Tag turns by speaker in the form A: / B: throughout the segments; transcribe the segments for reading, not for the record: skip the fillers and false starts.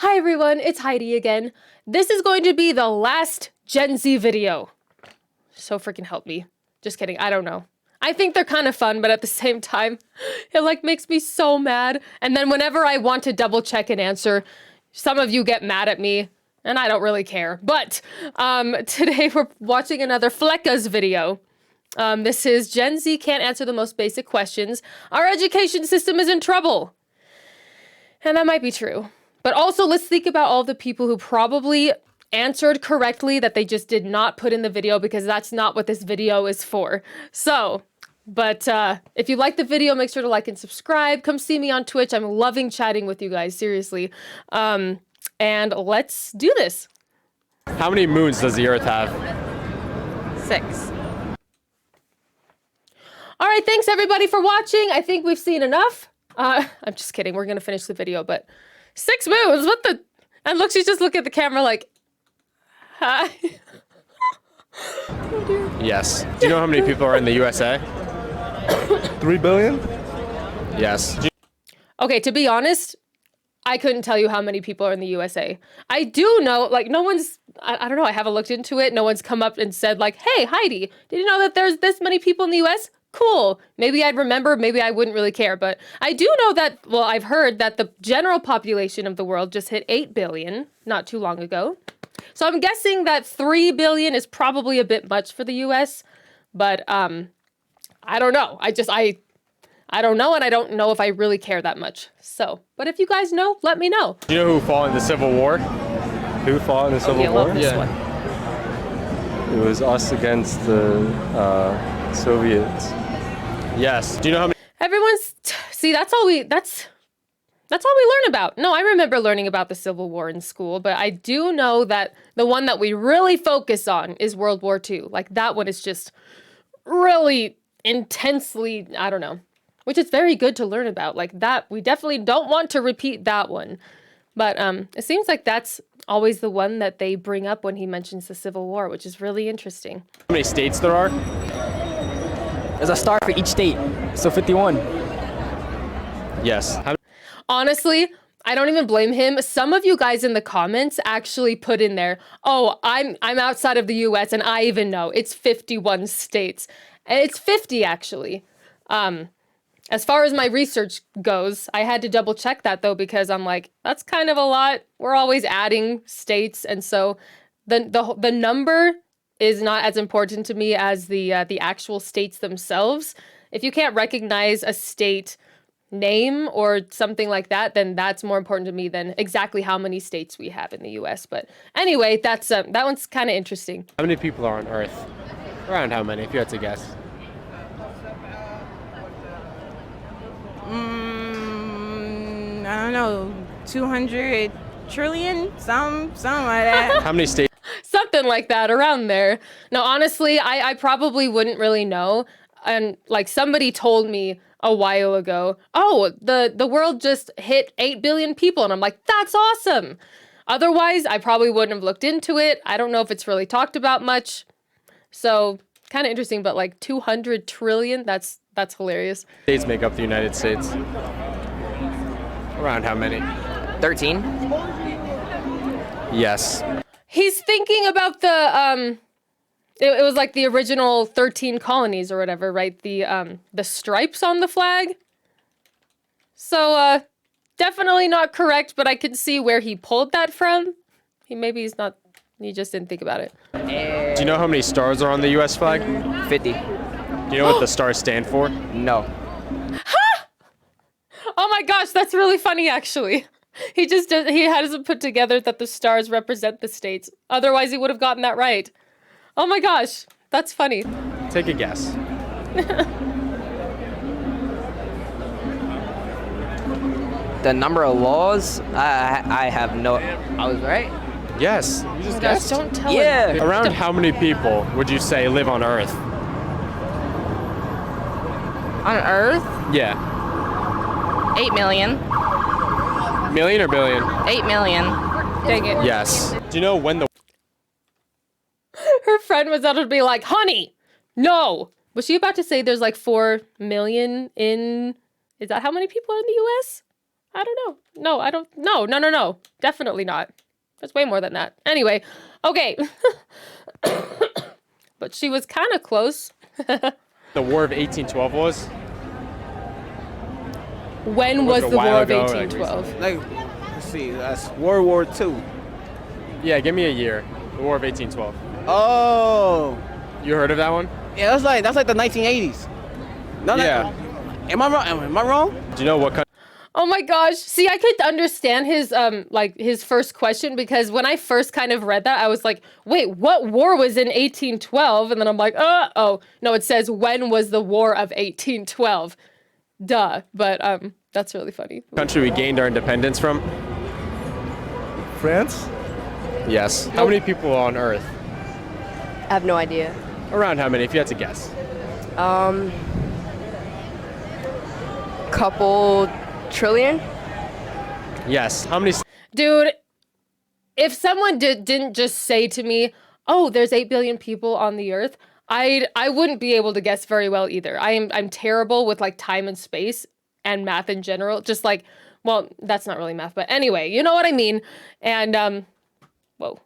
A: Hi everyone, it's Heidi again. This is going to be the last Gen Z video. So freaking help me. Just kidding, I don't know. I think they're kind of fun, but at the same time, it like makes me so mad. And then whenever I want to double check an answer, some of you get mad at me, and I don't really care. But today we're watching another Flecka's video. This is Gen Z can't answer the most basic questions. Our education system is in trouble. And that might be true. But also, let's think about all the people who probably answered correctly that they just did not put in the video because that's not what this video is for. So, but if you like the video, make sure to like and subscribe. Come see me on Twitch. I'm loving chatting with you guys, seriously. And let's do this.
B: How many moons does the Earth have?
C: 6.
A: All right, thanks everybody for watching. I think we've seen enough. I'm just kidding. We're gonna finish the video, but 6 moons, what the? And look, she's just looking at the camera like, hi. Oh dear.
B: Yes. Do you know how many people are in the USA?
D: 3 billion?
B: Yes.
A: Okay, to be honest, I couldn't tell you how many people are in the USA. I do know, like, no one's, I don't know, I haven't looked into it. No one's come up and said like, hey, Heidi, did you know that there's this many people in the US? Cool. Maybe I'd remember, maybe I wouldn't really care, but I do know that, well, I've heard that the general population of the world just hit 8 billion not too long ago. So I'm guessing that 3 billion is probably a bit much for the US, but I don't know. I don't know, and I don't know if I really care that much. So, but if you guys know, let me know.
B: Do you know who fought in the Civil War?
D: Who fought in the Civil
A: I
D: War?
A: love this one.
D: It was us against the Soviets.
B: Yes. Do you know how many?
A: See, that's all we learn about. No, I remember learning about the Civil War in school, but I do know that the one that we really focus on is World War II. Like, that one is just really intensely, I don't know, which is very good to learn about. Like, that, we definitely don't want to repeat that one. But it seems like that's always the one that they bring up when he mentions the Civil War, which is really interesting.
B: How many states there are?
E: There's a star for each state, so 51.
B: Yes.
A: Honestly, I don't even blame him. Some of you guys in the comments actually put in there, oh, I'm outside of the US and I even know it's 51 states. And it's 50 actually. As far as my research goes, I had to double check that though, because I'm like, that's kind of a lot. We're always adding states. And so the number is not as important to me as the actual states themselves. If you can't recognize a state name or something like that, then that's more important to me than exactly how many states we have in the US. But anyway, that's that one's kind of interesting.
B: How many people are on Earth? Around how many, if you had to guess?
C: I don't know, 200 trillion, something like that.
B: How many states?
A: Something like that, around there. No, honestly, I probably wouldn't really know. And like somebody told me a while ago, oh, the world just hit 8 billion people. And I'm like, that's awesome. Otherwise, I probably wouldn't have looked into it. I don't know if it's really talked about much. So kind of interesting, but like 200 trillion, that's hilarious.
B: States make up the United States. Around how many?
E: 13.
B: Yes.
A: He's thinking about the, it was like the original 13 colonies or whatever, right? The stripes on the flag. So, definitely not correct, but I can see where he pulled that from. He just didn't think about it.
B: Do you know how many stars are on the US flag?
E: 50.
B: Do you know what the stars stand for?
E: No.
A: Oh my gosh, that's really funny, actually. He hasn't put together that the stars represent the states. Otherwise, he would have gotten that right. Oh my gosh, that's funny.
B: Take a guess.
E: The number of laws, I have no. I was right?
B: Yes. You just
A: Gosh,
B: guessed.
A: don't tell
E: Yeah.
A: him.
B: Around how many people would you say live on Earth?
C: On Earth,
B: Yeah.
C: 8 million.
B: Million or billion?
C: 8 million.
A: Dang it.
B: Yes. Do you know when the
A: Her friend was out to be like, honey, no. Was she about to say there's like 4 million in, is that how many people are in the US? I don't know. No, I don't. No, no, no, no. Definitely not. There's way more than that. Anyway, okay. But she was kind of close.
B: The War of 1812 was?
A: When was
B: a
A: the
B: while
A: War of
B: ago, like
A: 1812?
F: Like, let's see, that's World War II.
B: Yeah, give me a year. The War of 1812.
F: Oh,
B: You heard of that one?
F: yeah, that's like the 1980s. No,
B: Yeah.
F: Am I wrong? Am I wrong?
B: Do you know what country?
A: Oh my gosh. See, I could understand his like his first question, because when I first kind of read that, I was like, wait, what war was in 1812? And then I'm like, oh, no, it says when was the War of 1812? Duh. But that's really funny.
B: Country we gained our independence from?
D: France?
B: Yes. How many people on Earth?
G: I have no idea.
B: Around how many, if you had to guess?
G: Couple trillion?
B: Yes. How many?
A: Dude, if someone didn't just say to me, oh, there's 8 billion people on the earth, I wouldn't be able to guess very well either. I'm terrible with like time and space and math in general. Just like, well, that's not really math, but anyway, you know what I mean? And whoa.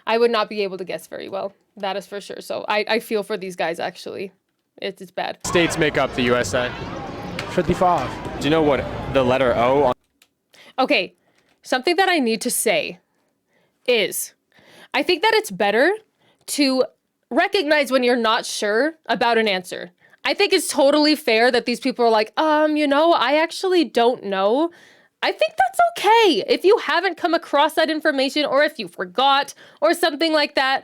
A: I would not be able to guess very well. That is for sure. So I feel for these guys actually. It's bad.
B: States make up the USA?
H: 55.
B: Do you know what the letter O on?
A: Okay, something that I need to say is I think that it's better to recognize when you're not sure about an answer. I think it's totally fair that these people are like, I actually don't know. I think that's okay. If you haven't come across that information, or if you forgot or something like that,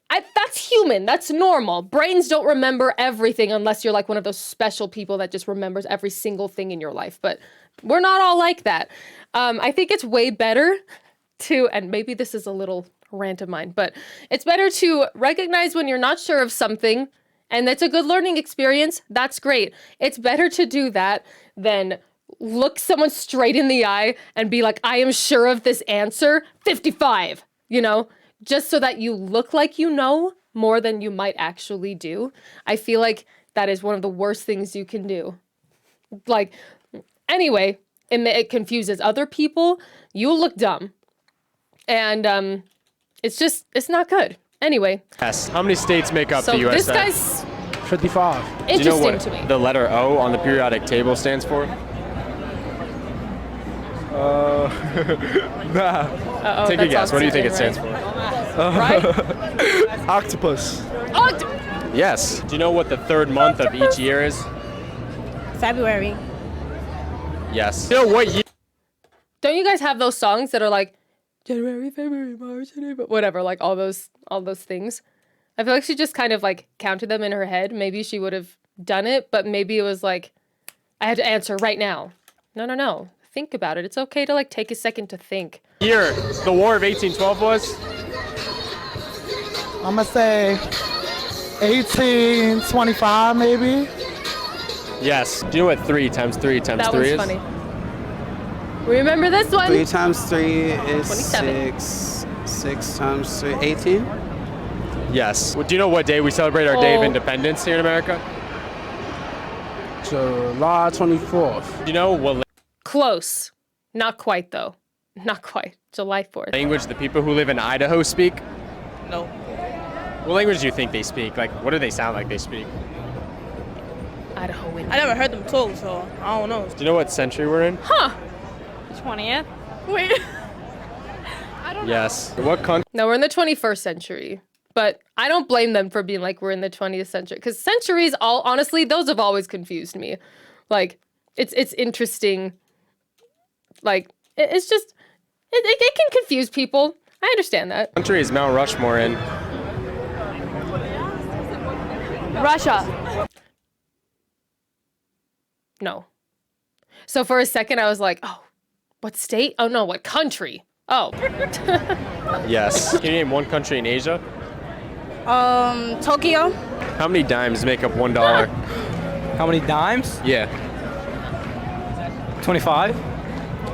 A: that's human. That's normal. Brains don't remember everything unless you're like one of those special people that just remembers every single thing in your life. But we're not all like that. I think it's way better to, and maybe this is a little rant of mine, but it's better to recognize when you're not sure of something, and that's a good learning experience. That's great. It's better to do that than look someone straight in the eye and be like, I am sure of this answer, 55, just so that you look like you know more than you might actually do. I feel like that is one of the worst things you can do. Like, anyway, it confuses other people. You look dumb. And it's not good. Anyway.
B: Yes. How many states make up
A: So
B: the USA?
A: this guy's
H: 55.
B: Do you know
A: interesting
B: what
A: to me.
B: the letter O on the periodic table stands for?
D: Nah.
A: Uh-oh,
B: Take a
A: that's
B: guess. What do you think it
A: oxygen,
B: stands for?
A: right?
D: Octopus.
A: Oh,
B: Yes. Do you know what the third month of each year is?
C: February.
B: Yes. Do you know what year?
A: don't you guys have those songs that are like January, February, March, April, whatever, like all those things? I feel like she just kind of like counted them in her head. Maybe she would have done it, but maybe it was like, I had to answer right now. No. Think about it. It's okay to like take a second to think.
B: Year the War of 1812 was?
H: I'm gonna say 1825 maybe.
B: Yes. Do you know what 3 times 3 times
A: That
B: 3
A: was
B: is?
A: funny. Remember this one?
F: 3 times 3 is
A: 27.
F: 6. 6 times 3, 18?
B: Yes. Well, do you know what day we celebrate our Day of
A: Oh.
B: Independence here in America?
H: July 24th.
B: Do you know what
A: Close. Not quite though. Not quite. July 4th.
B: language the people who live in Idaho speak?
C: No.
B: What language do you think they speak? Like, what do they sound like they speak?
A: Idaho wind.
C: I never heard them talk, so I don't know.
B: Do you know what century we're in?
A: Huh.
C: 20th? Wait.
B: Yes. What country?
A: No, we're in the 21st century. But I don't blame them for being like, we're in the 20th century. Because centuries, honestly, those have always confused me. Like, it's interesting. Like, it's just, it can confuse people. I understand that.
B: Country is Mount Rushmore in?
G: Russia.
A: No. So for a second, I was like, oh, what state? Oh, no, what country? Oh.
B: Yes. Can you name one country in Asia?
C: Tokyo.
B: How many dimes make up $1?
H: How many dimes?
B: Yeah.
H: 25.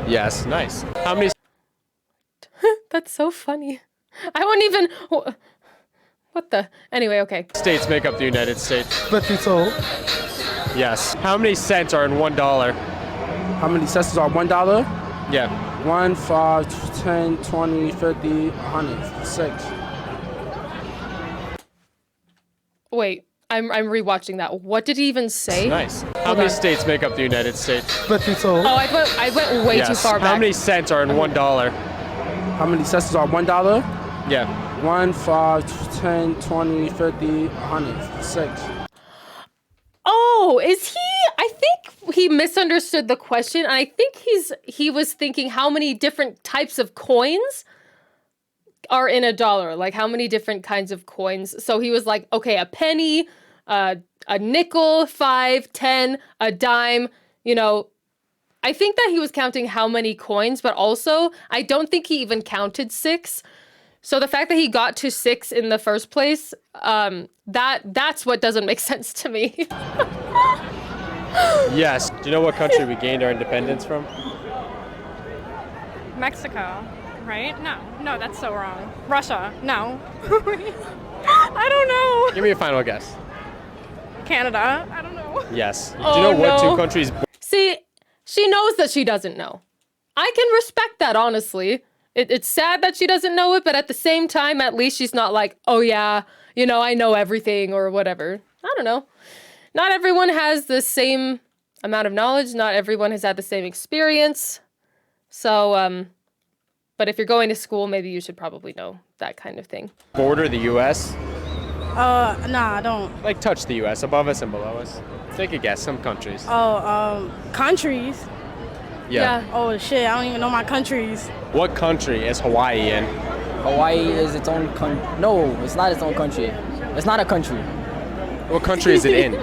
B: Yes. Nice. How many
A: That's so funny. I wouldn't even, what the? Anyway, okay.
B: states make up the United States?
H: 52.
B: Yes. How many cents are in $1?
H: How many cents are $1?
B: Yeah.
H: 1, 5, 10, 20, 50, 100, 6.
A: Wait, I'm rewatching that. What did he even say?
B: Nice. How many states make up the United States?
H: 52.
A: Oh, I went way too far back.
B: How many cents are in $1?
H: How many cents are $1?
B: Yeah.
H: 1, 5, 10, 20, 50, 100, 6.
A: Oh, is he? I think he misunderstood the question. And I think he was thinking how many different types of coins are in a dollar, like how many different kinds of coins. So he was like, okay, a penny, a nickel, 5, 10, a dime, you know. I think that he was counting how many coins, but also I don't think he even counted 6. So the fact that he got to 6 in the first place, that's what doesn't make sense to me.
B: Yes. Do you know what country we gained our independence from?
C: Mexico, right? No, that's so wrong. Russia, no. I don't know.
B: Give me a final guess.
C: Canada, I don't know.
B: Yes. Do you
A: Oh,
B: know what
A: no.
B: two countries?
A: See, she knows that she doesn't know. I can respect that, honestly. It's sad that she doesn't know it, but at the same time, at least she's not like, oh yeah, you know, I know everything or whatever. I don't know. Not everyone has the same amount of knowledge. Not everyone has had the same experience. So, but if you're going to school, maybe you should probably know that kind of thing.
B: Border the U.S.
C: Nah, I don't.
B: Like touch the U.S. above us and below us. Take a guess. Some countries.
C: Countries.
B: Yeah.
C: Oh shit, I don't even know my countries.
B: What country is Hawaii in?
I: Hawaii is its own country. No, it's not its own country. It's not a country.
B: What country is it in?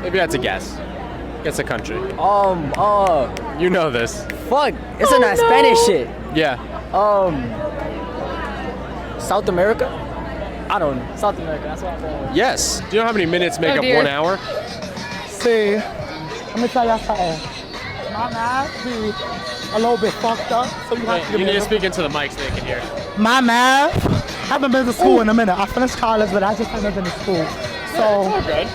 B: Maybe that's a guess. Guess a country.
I: You
B: You know this.
I: fuck. It's in that Spanish shit.
B: Yeah.
I: South America? I don't know. South America, that's what I'm going with.
B: Yes. Do you know how many minutes make
A: Oh,
B: up
A: dear.
B: 1 hour?
H: See, let me tell y'all something. My math be a little bit fucked up, so you have to give
B: You
H: me
B: need
H: a
B: to speak into the mic so they can hear.
H: My math, I haven't been to school in a minute. I finished college, but I just haven't been to school. So,
B: Good.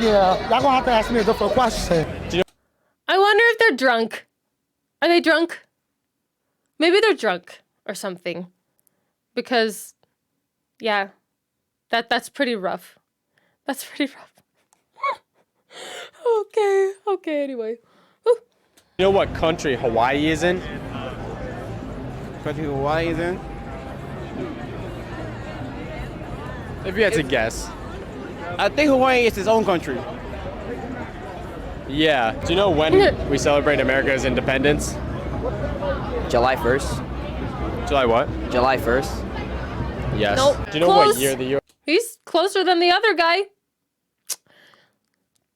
H: yeah, y'all gonna have to ask me a different question.
A: I wonder if they're drunk. Are they drunk? Maybe they're drunk or something. Because, yeah, that's pretty rough. That's pretty rough. Okay, anyway. Whew.
B: You know what country Hawaii is in?
F: Country Hawaii then?
B: If you had to guess.
F: I think Hawaii is its own country.
B: Yeah. Do you know when we celebrate America's independence?
E: July 1st.
B: July what?
E: July 1st.
B: Yes.
A: Nope.
B: Do you know
A: Close.
B: what year the U.S.
A: He's closer than the other guy.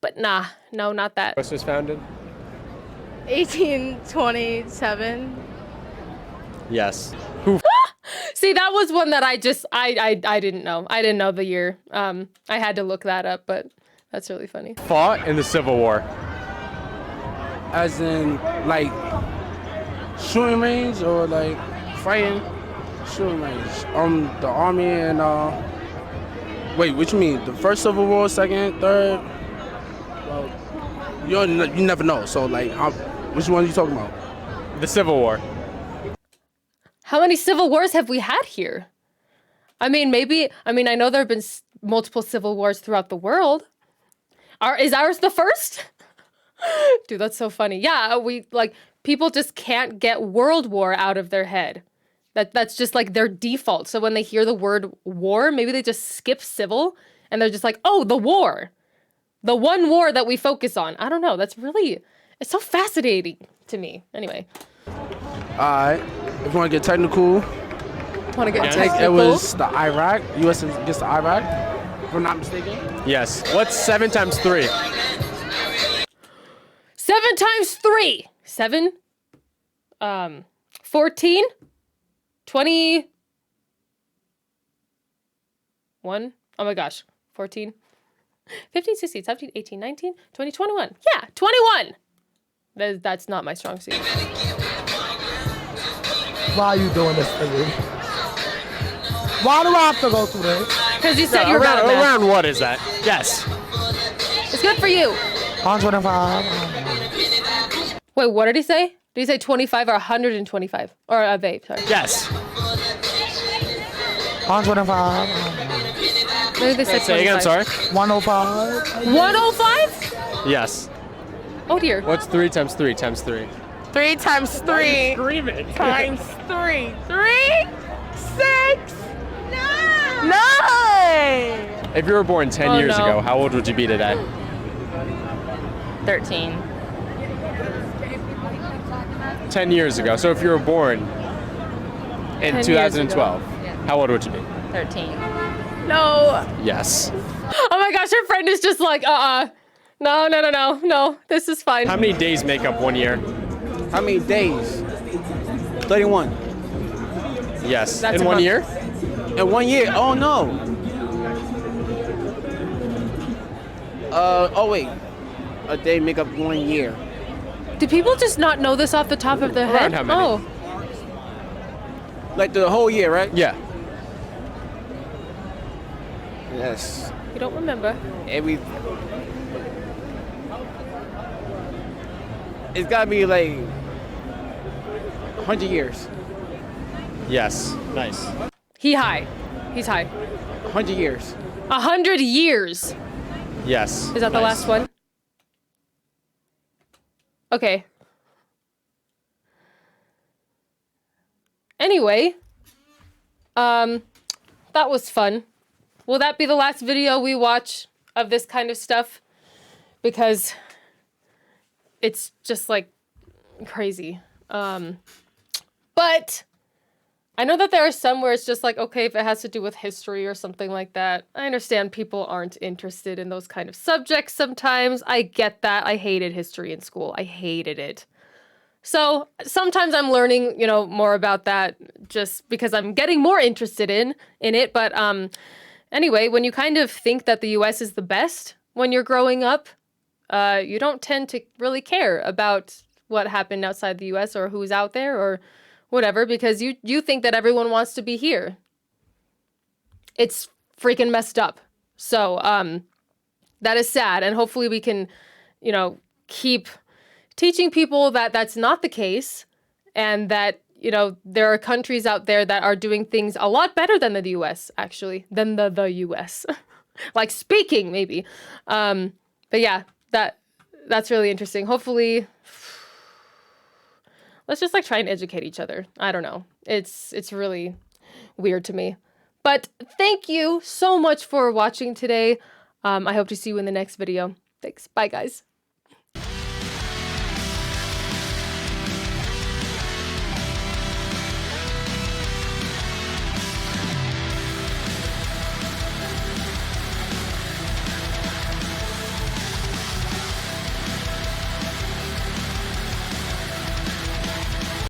A: But nah, no, not that.
B: was founded?
C: 1827.
B: Yes.
A: See, that was one that I didn't know. I didn't know the year. I had to look that up, but that's really funny.
B: Fought in the Civil War.
H: As in, like, shooting range or like fighting? Shooting range. The army and wait, what you mean? The first Civil War, second, third? Well, you never know. So like, which one are you talking about?
B: The Civil War.
A: How many civil wars have we had here? I mean, I know there have been multiple civil wars throughout the world. Is ours the first? Dude, that's so funny. Yeah, people just can't get World War out of their head. That's just like their default. So when they hear the word war, maybe they just skip civil and they're just like, oh, the war. The one war that we focus on. I don't know. It's so fascinating to me. Anyway.
H: Alright, if you want to get technical,
A: Want to get
H: I think
A: technical?
H: it was the Iraq, U.S. against the Iraq, if I'm not mistaken.
B: Yes. What's 7 times 3?
A: 7 times 3. 7? 14? 21? Oh my gosh. 14? 15, 16, 17, 18, 19, 20, 21. Yeah, 21. That's not my strong suit.
H: Why are you doing this to me? Why do I have to go through this?
A: Because you said you're bad at math.
B: Around what is that? Yes.
A: It's good for you.
I: 125.
A: Wait, what did he say? Did he say 25 or 125? Or a vape, sorry.
B: Yes.
I: 125.
A: Maybe they said
B: Say again,
A: 25.
B: sorry.
I: 105.
A: 105?
B: Yes.
A: Oh dear.
B: What's 3 times 3 times 3?
C: 3 times 3 times 3. 3, 6, 9.
B: If you were born 10
A: Oh,
B: years
A: no.
B: ago, how old would you be today?
C: 13.
B: 10 years ago. So if you were born
A: 10
B: in
A: years
B: 2012, how old would you be?
C: 13.
A: No.
B: Yes.
A: Oh my gosh, her friend is just like, no, this is fine.
B: How many days make up 1 year?
F: How many days? 31.
B: Yes.
A: That's
B: in
A: a
B: 1
A: month.
B: year?
F: In 1 year? Oh no. Oh wait. A day make up 1 year.
A: Do people just not know this off the top of their head?
B: Around how many?
A: Oh,
F: Like the whole year, right?
B: Yeah.
F: Yes.
A: you don't remember.
F: Every. It's gotta be like 100 years.
B: Yes. Nice.
A: He's high.
F: 100 years.
A: 100 years.
B: Yes.
A: Is that the
B: Nice.
A: last one? Okay. Anyway, that was fun. Will that be the last video we watch of this kind of stuff? Because it's just like crazy. But I know that there are some where it's just like, okay, if it has to do with history or something like that. I understand people aren't interested in those kind of subjects sometimes. I get that. I hated history in school. I hated it. So sometimes I'm learning, more about that just because I'm getting more interested in it. But anyway, when you kind of think that the US is the best when you're growing up, you don't tend to really care about what happened outside the US or who's out there or whatever, because you think that everyone wants to be here. It's freaking messed up. So that is sad. And hopefully we can, keep teaching people that that's not the case, and that, there are countries out there that are doing things a lot better than the US, actually, than the US. Like speaking, maybe. But yeah, that's really interesting. Hopefully, let's just try and educate each other. I don't know. It's really weird to me. But thank you so much for watching today. I hope to see you in the next video. Thanks. Bye, guys.